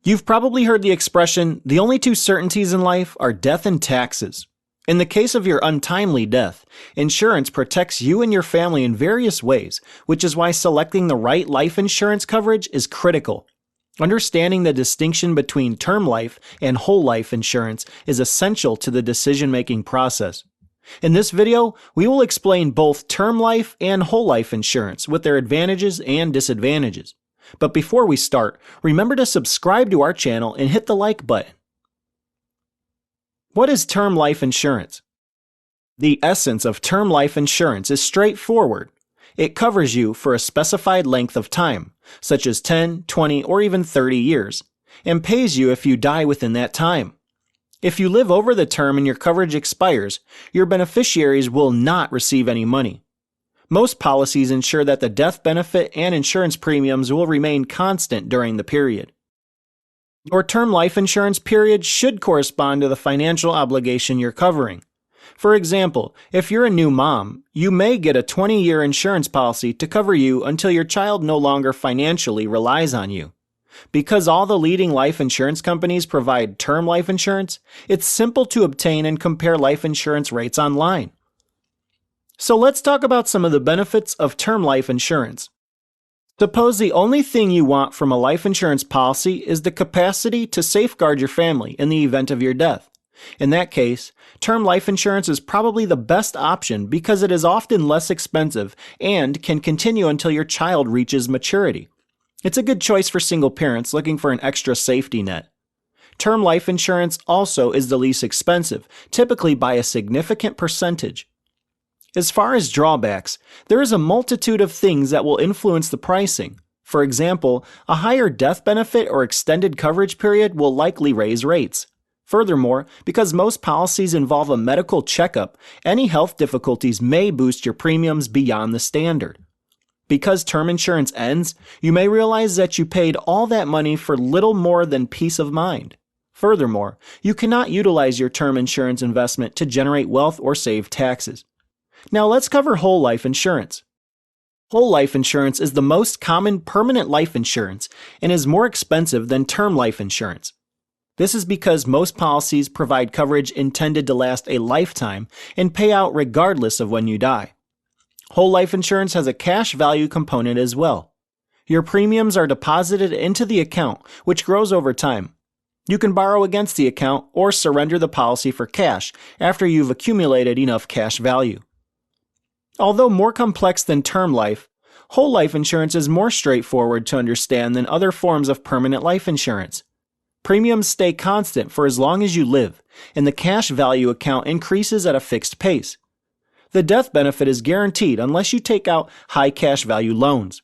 You've probably heard the expression, the only two certainties in life are death and taxes. In the case of your untimely death, insurance protects you and your family in various ways, which is why selecting the right life insurance coverage is critical. Understanding the distinction between term life and whole life insurance is essential to the decision-making process. In this video, we will explain both term life and whole life insurance with their advantages and disadvantages. But before we start, remember to subscribe to our channel and hit the like button. What is term life insurance? The essence of term life insurance is straightforward. It covers you for a specified length of time, such as 10, 20, or even 30 years, and pays you if you die within that time. If you live over the term and your coverage expires, your beneficiaries will not receive any money. Most policies ensure that the death benefit and insurance premiums will remain constant during the period. Your term life insurance period should correspond to the financial obligation you're covering. For example, if you're a new mom, you may get a 20-year insurance policy to cover you until your child no longer financially relies on you. Because all the leading life insurance companies provide term life insurance, it's simple to obtain and compare life insurance rates online. So let's talk about some of the benefits of term life insurance. Suppose the only thing you want from a life insurance policy is the capacity to safeguard your family in the event of your death. In that case, term life insurance is probably the best option because it is often less expensive and can continue until your child reaches maturity. It's a good choice for single parents looking for an extra safety net. Term life insurance also is the least expensive, typically by a significant percentage. As far as drawbacks, there is a multitude of things that will influence the pricing. For example, a higher death benefit or extended coverage period will likely raise rates. Furthermore, because most policies involve a medical checkup, any health difficulties may boost your premiums beyond the standard. Because term insurance ends, you may realize that you paid all that money for little more than peace of mind. Furthermore, you cannot utilize your term insurance investment to generate wealth or save taxes. Now let's cover whole life insurance. Whole life insurance is the most common permanent life insurance and is more expensive than term life insurance. This is because most policies provide coverage intended to last a lifetime and pay out regardless of when you die. Whole life insurance has a cash value component as well. Your premiums are deposited into the account, which grows over time. You can borrow against the account or surrender the policy for cash after you've accumulated enough cash value. Although more complex than term life, whole life insurance is more straightforward to understand than other forms of permanent life insurance. Premiums stay constant for as long as you live, and the cash value account increases at a fixed pace. The death benefit is guaranteed unless you take out high cash value loans.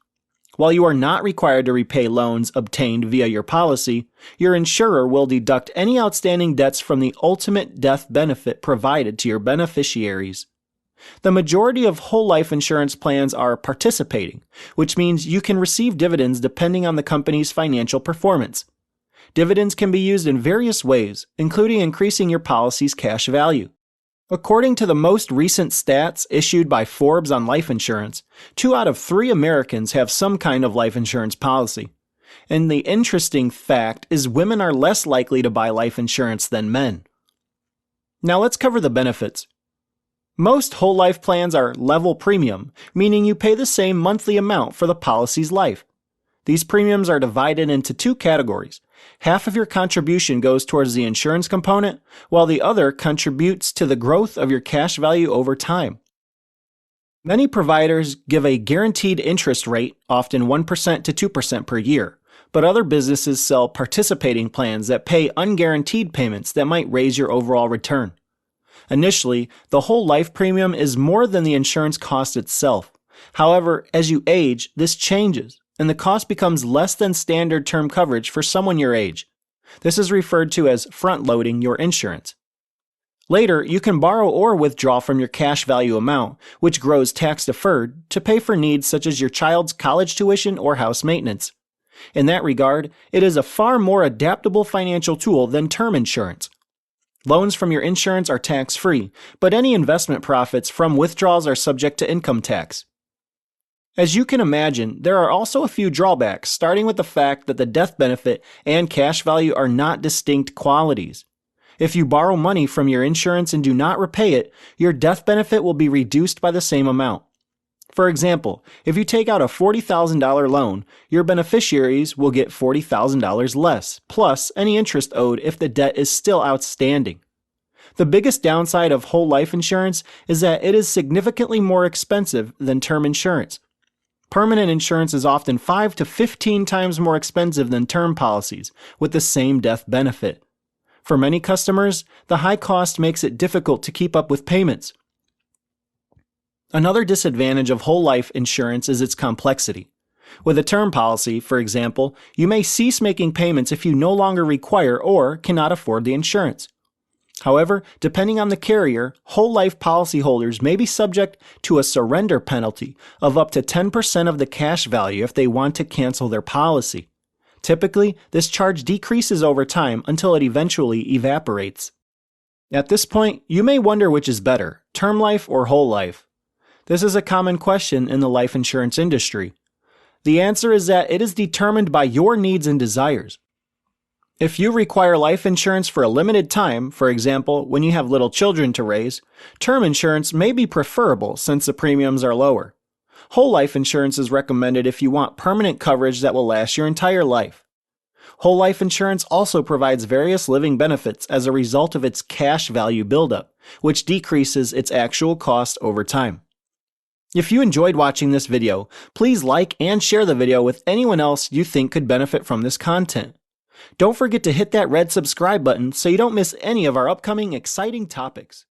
While you are not required to repay loans obtained via your policy, your insurer will deduct any outstanding debts from the ultimate death benefit provided to your beneficiaries. The majority of whole life insurance plans are participating, which means you can receive dividends depending on the company's financial performance. Dividends can be used in various ways, including increasing your policy's cash value. According to the most recent stats issued by Forbes on life insurance, 2 out of 3 Americans have some kind of life insurance policy. And the interesting fact is women are less likely to buy life insurance than men. Now let's cover the benefits. Most whole life plans are level premium, meaning you pay the same monthly amount for the policy's life. These premiums are divided into 2 categories. Half of your contribution goes towards the insurance component, while the other contributes to the growth of your cash value over time. Many providers give a guaranteed interest rate, often 1% to 2% per year, but other businesses sell participating plans that pay unguaranteed payments that might raise your overall return. Initially, the whole life premium is more than the insurance cost itself. However, as you age, this changes, and the cost becomes less than standard term coverage for someone your age. This is referred to as front-loading your insurance. Later, you can borrow or withdraw from your cash value amount, which grows tax-deferred, to pay for needs such as your child's college tuition or house maintenance. In that regard, it is a far more adaptable financial tool than term insurance. Loans from your insurance are tax-free, but any investment profits from withdrawals are subject to income tax. As you can imagine, there are also a few drawbacks, starting with the fact that the death benefit and cash value are not distinct qualities. If you borrow money from your insurance and do not repay it, your death benefit will be reduced by the same amount. For example, if you take out a $40,000 loan, your beneficiaries will get $40,000 less, plus any interest owed if the debt is still outstanding. The biggest downside of whole life insurance is that it is significantly more expensive than term insurance. Permanent insurance is often 5 to 15 times more expensive than term policies, with the same death benefit. For many customers, the high cost makes it difficult to keep up with payments. Another disadvantage of whole life insurance is its complexity. With a term policy, for example, you may cease making payments if you no longer require or cannot afford the insurance. However, depending on the carrier, whole life policyholders may be subject to a surrender penalty of up to 10% of the cash value if they want to cancel their policy. Typically, this charge decreases over time until it eventually evaporates. At this point, you may wonder which is better, term life or whole life. This is a common question in the life insurance industry. The answer is that it is determined by your needs and desires. If you require life insurance for a limited time, for example, when you have little children to raise, term insurance may be preferable since the premiums are lower. Whole life insurance is recommended if you want permanent coverage that will last your entire life. Whole life insurance also provides various living benefits as a result of its cash value buildup, which decreases its actual cost over time. If you enjoyed watching this video, please like and share the video with anyone else you think could benefit from this content. Don't forget to hit that red subscribe button so you don't miss any of our upcoming exciting topics.